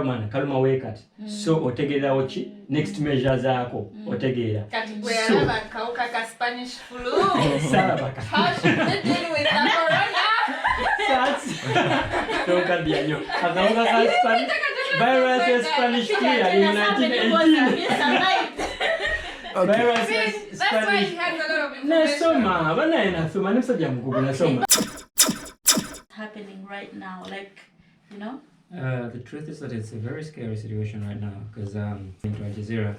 Man, kaluma wekat. So otegeera ochi next measures ako otegeera. Kati gwe alaba kauka ka Spanish flu. Salabaka. How should we deal with the corona? Don't cut the anyo. Akauka ka Spanish virus is Spanish flu in 1918. That's why he has a lot of information. Nasoma, bana inasoma nimsajja mkugu nasoma. Happening right now, like, you know? The truth is that it's a very scary situation right now because into Al Jazeera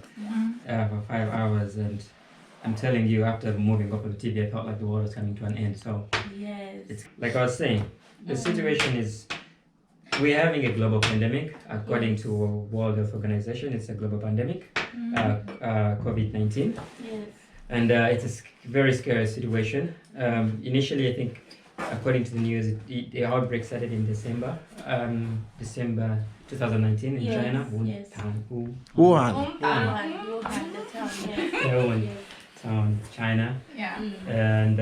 for 5 hours, and I'm telling you, after moving off of the TV, I felt like the world was coming to an end. So yes, it's like I was saying, the situation is we're having a global pandemic. According to World Health Organization, it's a global pandemic, COVID-19. yes, And it's a very scary situation. Initially, I think, according to the news, the outbreak started in December 2019 in China. Yes. Wuhan. Wuhan, the town, yes. Wuhan Yes. town, China. Yeah. And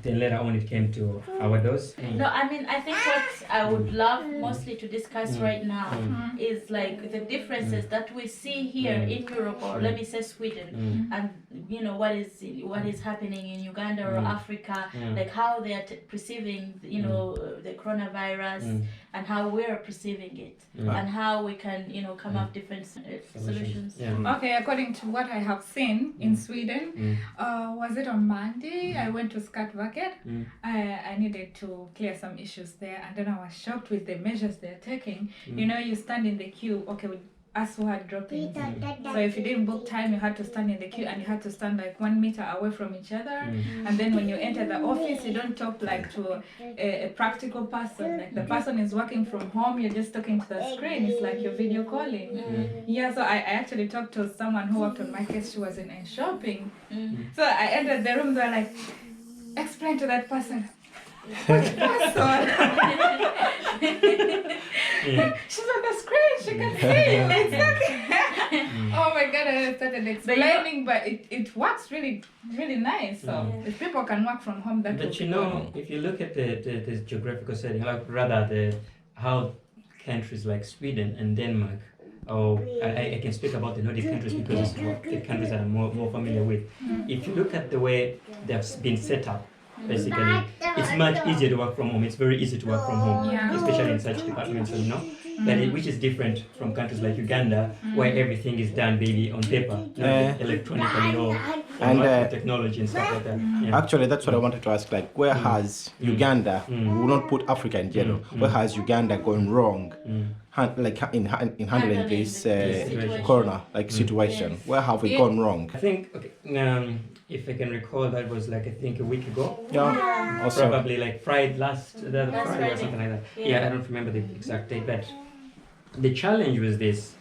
then later on, it came to our doors. No, I mean, I think what I would love mostly to discuss right now is like the differences that we see here in Europe, or let me say Sweden, and you know what is happening in Uganda or Africa, like how they are perceiving, you know, the coronavirus and how we are perceiving it, and how we can, you know, come up different solutions. Yeah. Okay, according to what I have seen in Sweden, was it on Monday? I went to Skatverket. I needed to clear some issues there, and then I was shocked with the measures they're taking. You know, you stand in the queue, okay, with us who had drop-ins. So if you didn't book time, you had to stand in the queue, and you had to stand like 1 meter away from each other. And then when you enter the office, you don't talk like to a practical person. Like the person is working from home, you're just talking to the screen. It's like you're video calling. Yeah, so I actually talked to someone who worked on my case. She was in shopping. So I entered the room, they're like, explain to that person. She's on the screen, she can see you. It's okay. Oh my god, I started explaining, but it works really, really nice. So if people can work from home, that But you know, if you look at the geographical setting, like rather how countries like Sweden and Denmark, I can speak about the Nordic countries because it's what the countries that I'm more familiar with. If you look at the way they've been set up, basically, it's much easier to work from home. It's very easy to work from home, especially in such departments, you know. Which is different from countries like Uganda, where everything is done maybe on paper, not electronically or with technology and stuff like that. Yeah. Actually, that's what I wanted to ask. Like, where has Uganda? We will not put Africa in general. Where has Uganda gone wrong? In handling this corona situation, where have we gone wrong? I think if I can recall, that was like I think a week ago. Yeah, also probably like Friday Friday or something like that. Yeah, I don't remember the exact date, but the challenge was this,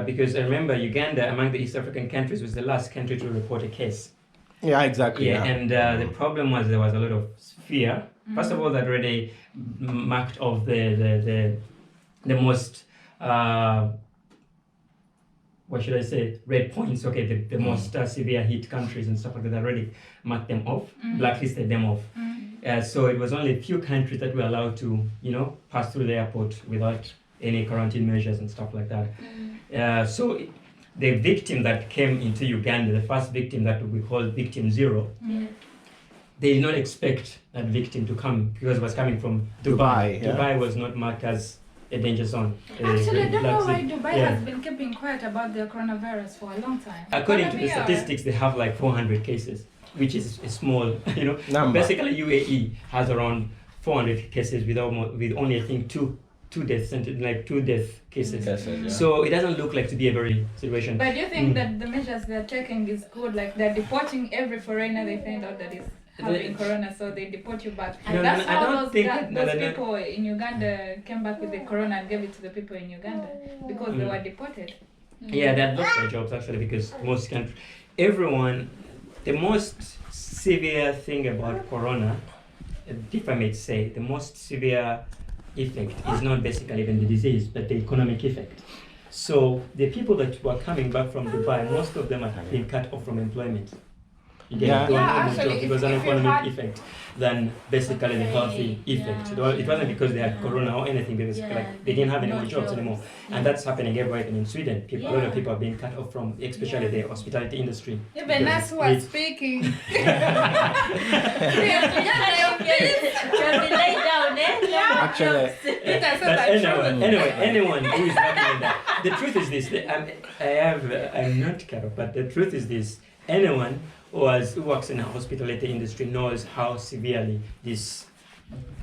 because I remember Uganda among the East African countries was the last country to report a case. Yeah, exactly. Yeah, and the problem was there was a lot of fear. First of all, that already marked off the most what should I say, red points, okay, the most severe hit countries and stuff like that, already marked them off, blacklisted them off. So it was only a few countries that were allowed to, you know, pass through the airport without any quarantine measures and stuff like that. So the victim that came into Uganda, the first victim that we call victim 0, they did not expect that victim to come because it was coming from Dubai. Dubai was not marked as a danger zone. Actually, I don't know why Dubai has been keeping quiet about the coronavirus for a long time. According to the statistics, they have like 400 cases, which is a small, you know, number. Basically UAE has around 400 cases with only I think two deaths, like 2 death cases. So it doesn't look like to be a very situation. But do you think that the measures they're taking is good? Like they're deporting every foreigner they find out that is having corona, so they deport you back. And that's how those people in Uganda came back with the corona and gave it to the people in Uganda because they were deported. Yeah, that lost their jobs actually, because most countries, the most severe thing about corona, if I may say, the most severe effect is not basically even the disease, but the economic effect. So the people that were coming back from Dubai, most of them have been cut off from employment. You get Yeah. it? There were Yeah, no more actually, jobs. It was if an you economic had- effect than basically the healthy effect. It wasn't because they had corona or anything, because like they didn't have any more jobs anymore. And that's happening everywhere, even in Sweden. A lot of people are being cut off from, especially the hospitality industry. Even because us who are it's- speaking. Actually, It has But said the truth. anyway, anyone who is working in that, the truth is this. I'm not cut off, but the truth is this. Anyone who works in the hospitality industry knows how severely this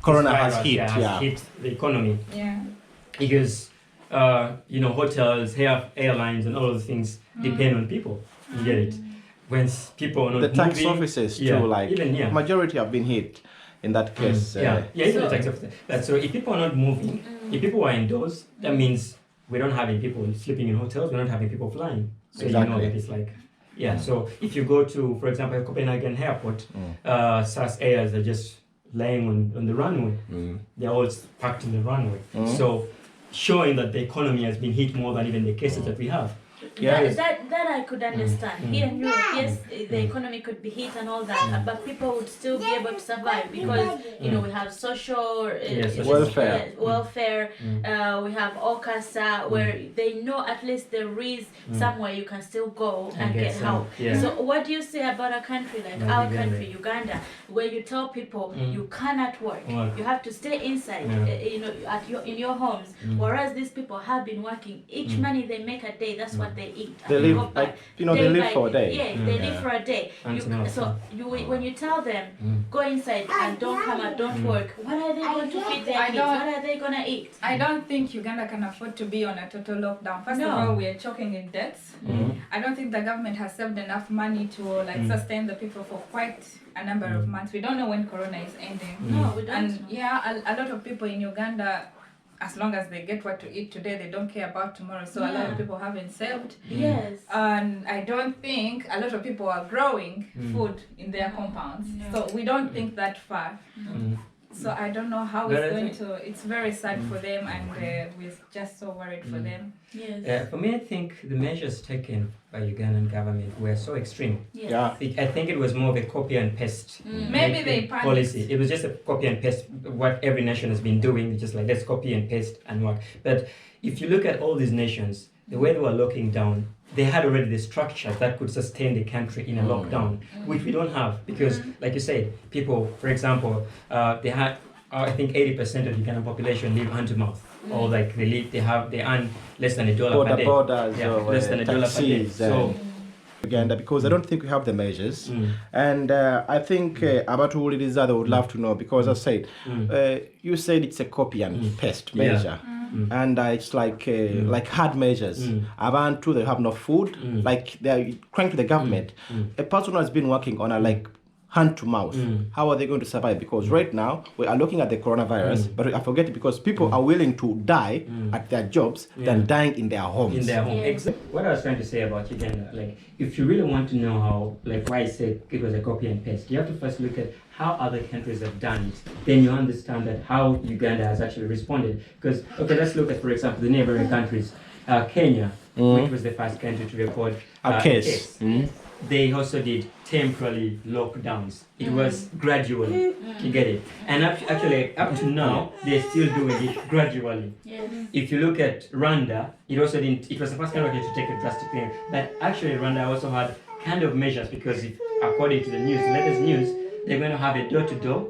Corona virus, has hit. has hit the economy, Yeah. because hotels, airlines, and all those things depend on people. You get it? When people are not The tax moving, offices too, yeah, like even, yeah. majority have been hit in that case. Even the tax officer. So if people are not moving, if people are indoors, that means we don't have any people sleeping in hotels. We're not having people flying. So you know Exactly. that it's like, yeah. So if you go to, for example, Copenhagen Airport, SAS airs are just laying on the runway. They're all packed in the runway. So showing that the economy has been hit more than even the cases that we have. Yeah. That I could understand. Here in Europe, yes, the economy could be hit and all that, but people would still be able to survive because we have social welfare. welfare. We have OCASA, where they know at least there is somewhere you can still go and get help. Yeah. So what do you say about a country like Like our Uganda. country, Uganda, where you tell people you cannot work, you have to stay inside, in your homes, whereas these people have been working. Each money they make a day, that's what they eat. They And live, go back. like, they live for a day. Yeah, they live for a day. When you tell them go inside and don't come out, don't work, what are they going to feed their kids? What are they gonna eat? I don't think Uganda can afford to be on a total lockdown. First of all, we are choking in debts. I don't think the government has saved enough money to sustain the people for quite a number of months. We don't know when Corona is ending. No, we don't. And a lot of people in Uganda, as long as they get what to eat today, they don't care about tomorrow. So a lot of people haven't saved. Yes. And I don't think a lot of people are growing food in their compounds. So we don't think that far. So I don't know how But it's I going think- to. It's very sad for them, and we're just so worried for them. Yes. For me, I think the measures taken by Ugandan government were so extreme. Yes. Yeah. I think it was more of a copy and paste Maybe they panicked. policy. It was just a copy and paste what every nation has been doing, just like let's copy and paste and work. But if you look at all these nations, the way they were locking down, they had already the structure that could sustain the country in a lockdown, which we don't have because, like you said, people, for example, they had, I think 80% of the Ugandan population live hand to mouth. Or like they earn less than $1 per day. Borders, Less than $1 per day. taxis, So Uganda, because I don't think we have the measures. And I think about all it is that I would love to know, because I said, you said it's a copy and paste measure. And it's like hard measures. Abantu, they have no food. Like they're crying to the government. A person who has been working on a hand to mouth. How are they going to survive? Because right now we are looking at the coronavirus, but I forget it because people are willing to die at their jobs than dying in their homes. in their home. Yes. What I was trying to say about Uganda, like if you really want to know how, like why I said it was a copy and paste, you have to first look at how other countries have done it. Then you understand that how Uganda has actually responded. Because let's look at, for example, the neighboring countries. Kenya, which was the first country to record A case. They also did temporary lockdowns. It was gradually. You get it? And actually, up to now, they're still doing it gradually. Yes. If you look at Rwanda, it also didn't. It was the first country to take a drastic thing. But actually, Rwanda also had kind of measures because, according to the latest news, they're going to have a door-to-door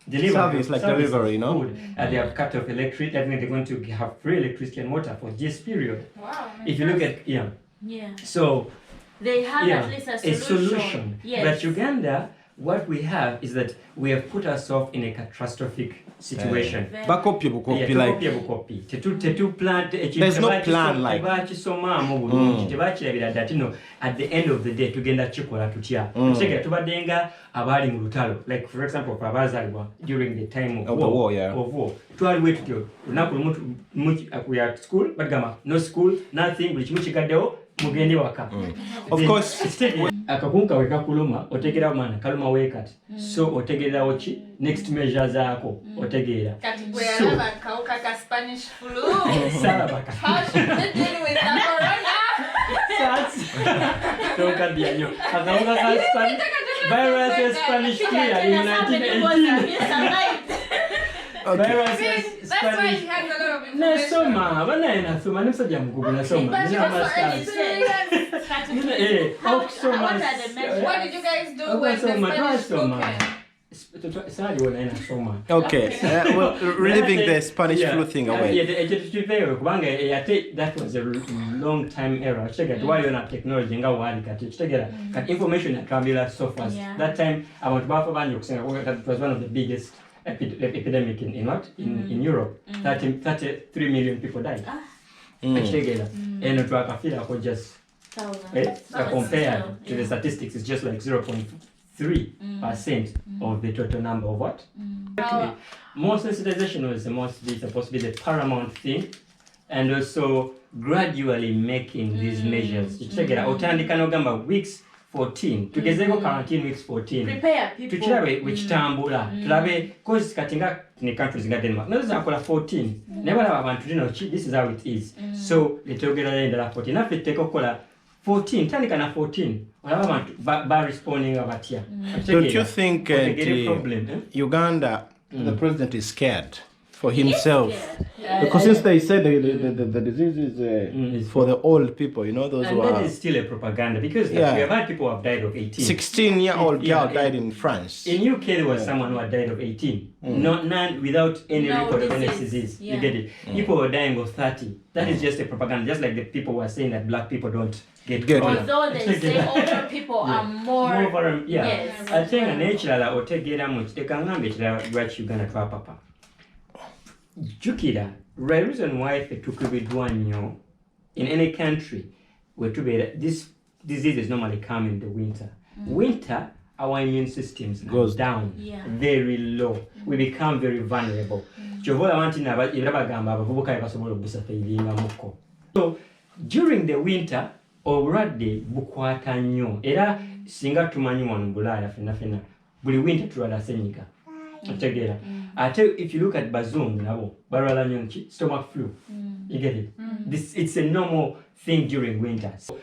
delivery Service, like delivery, you know? food. They have cut off electricity. I mean, they're going to have free electricity and water for this period. Wow. If you look at so They have at least a solution. Yes. But Uganda, what we have is that we have put ourselves in a catastrophic situation. Bakopye bukopi, like there's no plan, like tebakisomaamu bulungi tebakirabira dda tino at the end of the day tugenda kikola tutya tutegera tubadde nga abaali mu lutalo, like for example abazaalibwa during the time of war, twaliwo tutyo olunaku lumu we are at school bagamba no school nothing, buli kimu kigaddewo mugende waka. Of course akakunka we kakuluma otegera mwana kaluma weekati so otegerawo ki next measure zaako otegeera Kati gwe yalaba akawuka ka Spanish flu. salabaka How should we deal with the corona? Toka dianyo. Akaunga ka Spanish. Virus is Spanish clear in 1918. Virus is That's why Spanish. he has a lot of information. Nasoma, bana nasoma, nimsajja mgugu nasoma. But Nina also masters. Okusoma. What are the measures? What did you guys do when the Spanish flu came? Sali wona nasoma. Okay, well, leaving the Spanish flu thing away. That was a long time era. Check it. Why on technology nga wali kati. Check it. Kat information atambila so fast. Yeah. That time abantu bafa banyo kusema that was one of the biggest epidemic in what? In Europe. 33 million people died. Check it. And twakafira ko just compared to the statistics, it's just like 0.3% of the total number of what? More sensitization was supposed to be the paramount thing, and also gradually making these measures. You check it out. Otandika nogamba weeks 14. Tugezeko quarantine weeks 14. Prepare people. Tuchirabe which tambula. Tulabe cause katinga ni countries nga Denmark. Nazo zakola 14. Never have abantu dino this is how it is. So letogera endala 14. Nafe tekokola 14. Tandika na 14. Olaba abantu ba responding abatya. Don't you think Uganda, the president is scared for himself? Because since they said the disease is for the old people, you know, those and who that are... is still a propaganda because we have had people who have died of 18. 16-year-old girl died in France. In UK there was someone who had died of 18. None without any record of any disease. Yeah. You get it? People were dying of 30. That is just a propaganda. Just like the people who are saying that black people don't get corona. Although they say older people are more Yes. I think an ekirala otegeera mu ekangamba ekirala lwaki Uganda twapapa. Jukira, the reason why the tukubiddwa nnyo in any country where this diseases normally come in the winter. Winter, our immune systems goes down very low. We become very vulnerable. So during the winter, obulwadde bukwata nnyo era singa tumanyi wano Bulaaya fenna buli winter tulwala ssenyiga. Otegeera. Ate if you look at bazungu nabo balwala nnyo nki stomach flu. You get it? It's a normal thing during winter. So,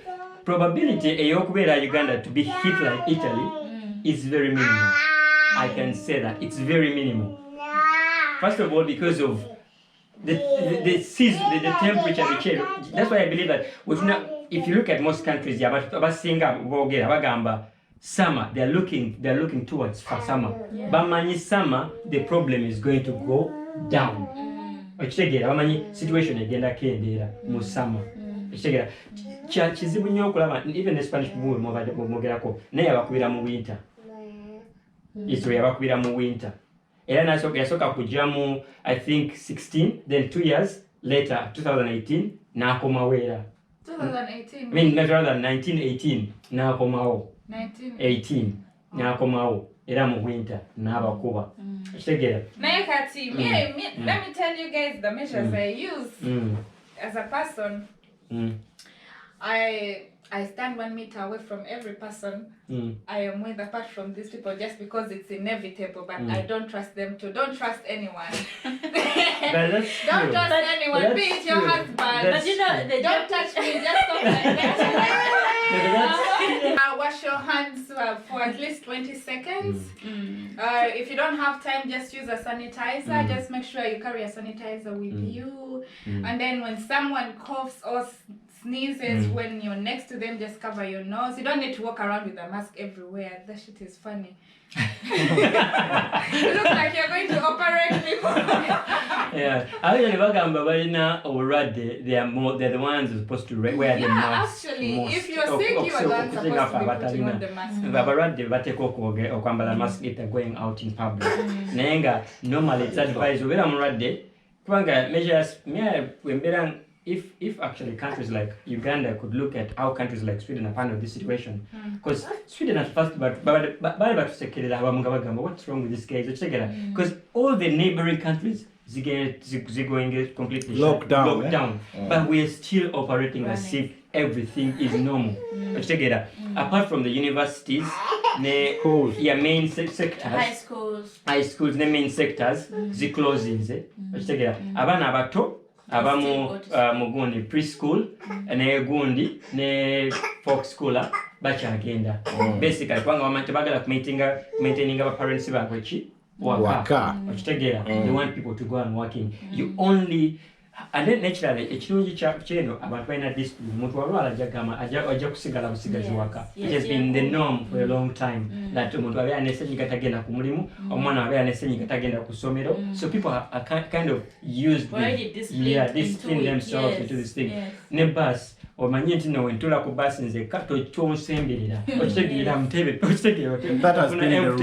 probability eyokubeera Uganda to be hit like Italy is very minimal. I can say that it's very minimal. First of all, because of the season, the temperature, the change. That's why I believe that if you look at most countries, summer, they're looking towards for summer. But many summer, the problem is going to go down. Situation agenda kendera mu summer. Kizibu nnyo okulaba even the Spanish people mwogerako naye abakubira mu winter. Israel abakubira mu winter. Era yasooka kujja mu I think 16, then 2 years later 2018 n'akomawo era. 2018. I mean rather 1918 n'akomawo. 18 n'akomawo era mu winter n'abakuba. Kitegeera. Naye kati, let me tell you guys the measures I use as a person. I stand 1 meter away from every person I am with, apart from these people, just because it's inevitable. But I don't trust them too. Don't trust anyone. Don't trust anyone. Be it your husband. But you know, they don't touch me. Just stop like that. Wash your hands for at least 20 seconds. If you don't have time, just use a sanitizer. Just make sure you carry a sanitizer with you. And then when someone coughs or sneezes, when you're next to them, just cover your nose. You don't need to walk around with a mask everywhere. That shit is funny. You look like you're going to operate people. Yeah, I mean, they're the ones who are supposed to wear the mask. Actually, most. If you're sick, you are the ones supposed to be putting on the mask. If they're going out in public. Nenga, normally it's advised, measures, if actually countries like Uganda could look at how countries like Sweden are handling this situation, because Sweden at first, but what's wrong with this case? Because all the neighboring countries they're going completely lockdown, but we are still operating as if everything is normal. Apart from the universities, main sectors, high schools, the main sectors, the closings. Abana abato abamu mugundi preschool ne gundi ne folk schooler bakyagenda basically kubanga bamanyi tebagala maintaininga parents baabwe ki waka okitegeera they want people to go and working you only and then naturally ekirungi kyeno abantu balina discipline omuntu walwala ajja kusigala busigazi waka it has been the norm for a long time that omuntu abeera nesenyiga tagenda ku mulimu omwana abeera nesenyiga tagenda ku ssomero so people are kind of used discipline themselves into this thing ne bus omanyi nti no wentula ku bus nze kato kyonsemberera okitegeera mutebe okitegeera it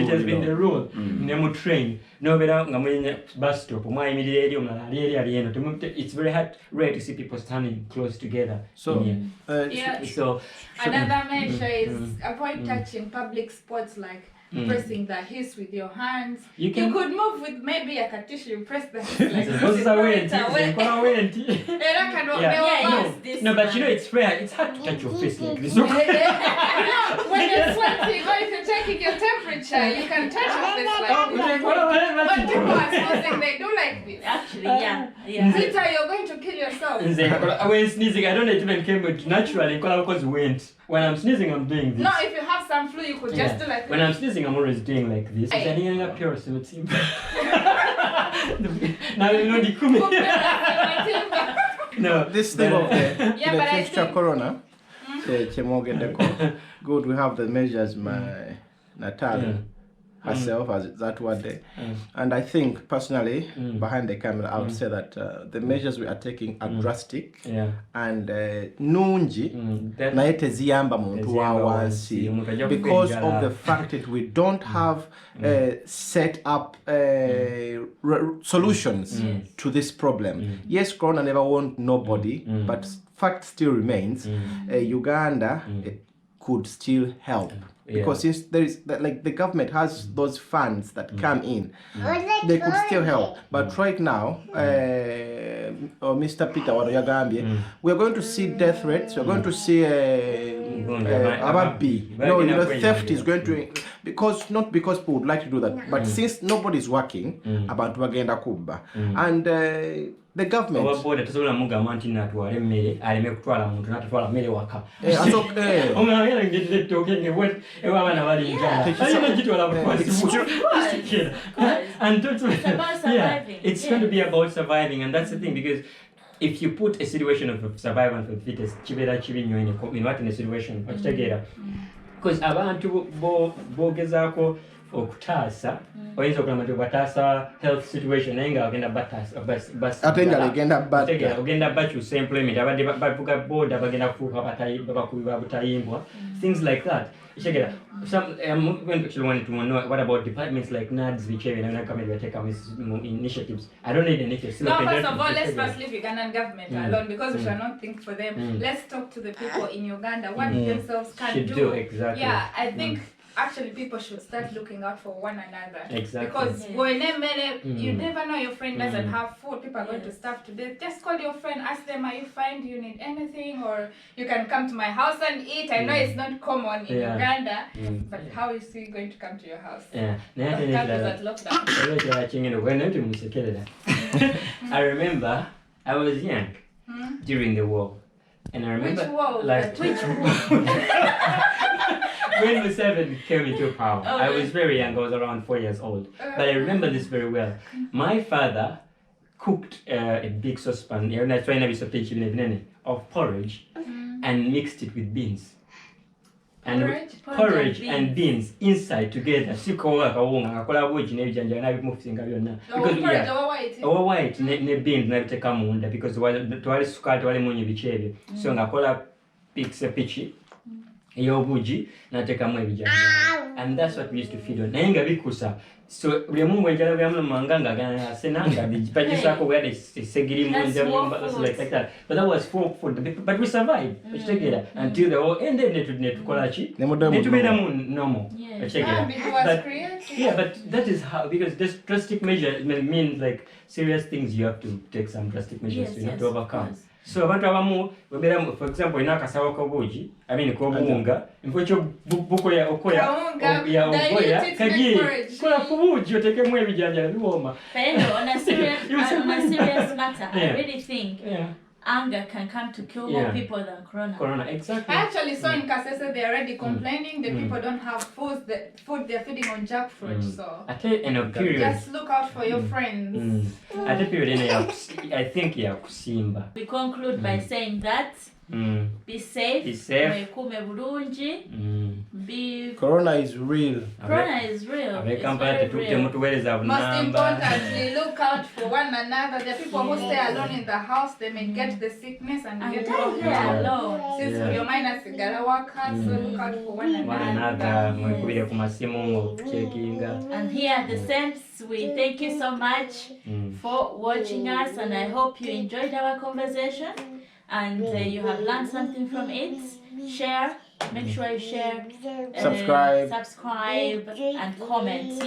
has been the rule ne mu train nobeera nga mulinya bus stop omwayimirira eri omulala ali eno it's very rare to see people standing close together so another measure is avoid touching public spots like pressing the hips with your hands. You could move with maybe a tissue, you press the hips like No, but you know it's fair. It's hard to touch your face like this. When you're sweating or if you're taking your temperature, you can touch your face like this. When people are sneezing, they do like this. Actually, yeah. Peter, you're going to kill yourself. When sneezing, I don't even came with naturally because wind. When I'm sneezing, I'm doing this. No, if you have some flu, you could just do like this. When I'm sneezing, I'm always doing like this. No, this thing of the future corona, good, we have the measures, my Natal herself, as that one day. And I think, personally, behind the camera, I would say that the measures we are taking are drastic. And nungi, naete ziyamba muntu wa wansi. Because of the fact that we don't have set up solutions to this problem. Yes, corona never won nobody, but fact still remains, Uganda could still help. Because since there is like the government has those funds that come in, they could still help. But right now, Mr. Peter Wadoyagambye, we are going to see death rates. We are going to see ababi. Theft is going to not because people would like to do that, but since nobody is working, abantu bagenda kubba, and the government it's going to be about surviving, and that's the thing, because if you put a situation of survival for the fittest, in what in a situation because abantu bogezaako okutaasa oyinza okulaba nti bataasa health situation naye nga ogenda bakyusa employment abadde bavuga boda bagenda kufuuka babakubi ba butayimbwa things like that. Some actually wanted to know what about departments like NADS, which are taking initiatives. I don't need initiatives. No, first of all, let's first leave Ugandan government alone, because we shall not think for them. Let's talk to the people in Uganda, what themselves can do. Exactly. Yeah, I think actually people should start looking out for one another. Exactly. Because you never know, your friend doesn't have food, people are going to starve to death. Just call your friend, ask them, are you fine, do you need anything, or you can come to my house and eat. I know it's not common in Uganda, but how is he going to come to your house? That lockdown. I remember I was young during the war, and I remember which war? When Museveni came into power, I was very young, I was around 4 years old. But I remember this very well. My father cooked a big saucepan of porridge and mixed it with beans. And porridge and beans inside together. Because white ne beans nabiteka munda because twali sukali twali munyu bichebe. So ngakola pixe pichi. Yobuji natekamu ebijanja, and that's what we used to feed on. Nayenga bikusa. So buli mungu enjala byamu manganga gana senanga bijisako where they segiri munja like that. But that was for food. But we survived. Together until the war ended. Netukolachi. Netubeda normal. But that is how, because this drastic measure means like serious things you have to take some drastic measures to overcome. So abantu abamu webera for example ina akasawo k'obuugi k'obuwunga nk'ekyo bukoya okoya ya okoya kagiye kola ku buugi otekemu ebijanjalo biwooma. On a serious matter, I really think anger can come to kill more people than corona. Exactly. Actually, so in Kasese they're already complaining the people don't have food. The food they're feeding on jackfruit. So just look out for your friends. At a period, I think kusimba. We conclude by saying that be safe. Mwekume bulungi. Corona is real. It's very real. Most importantly, look out for one another. There are people who stay alone in the house. They may get the sickness and get alone. Since your minus sigara workers, so look out for one another. And here at the Saints, we thank you so much for watching us, and I hope you enjoyed our conversation and you have learned something from it. Share. Make sure you share, subscribe, and comment.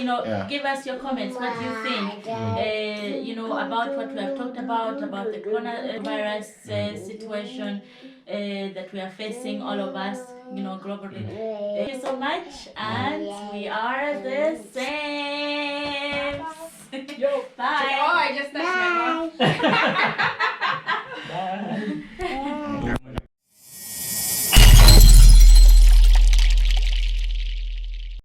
Give us your comments. What do you think? About what we have talked about the coronavirus situation that we are facing, all of us, globally. Thank you so much, and we are the same. Bye. Oh, I just touched my mouth. Bye.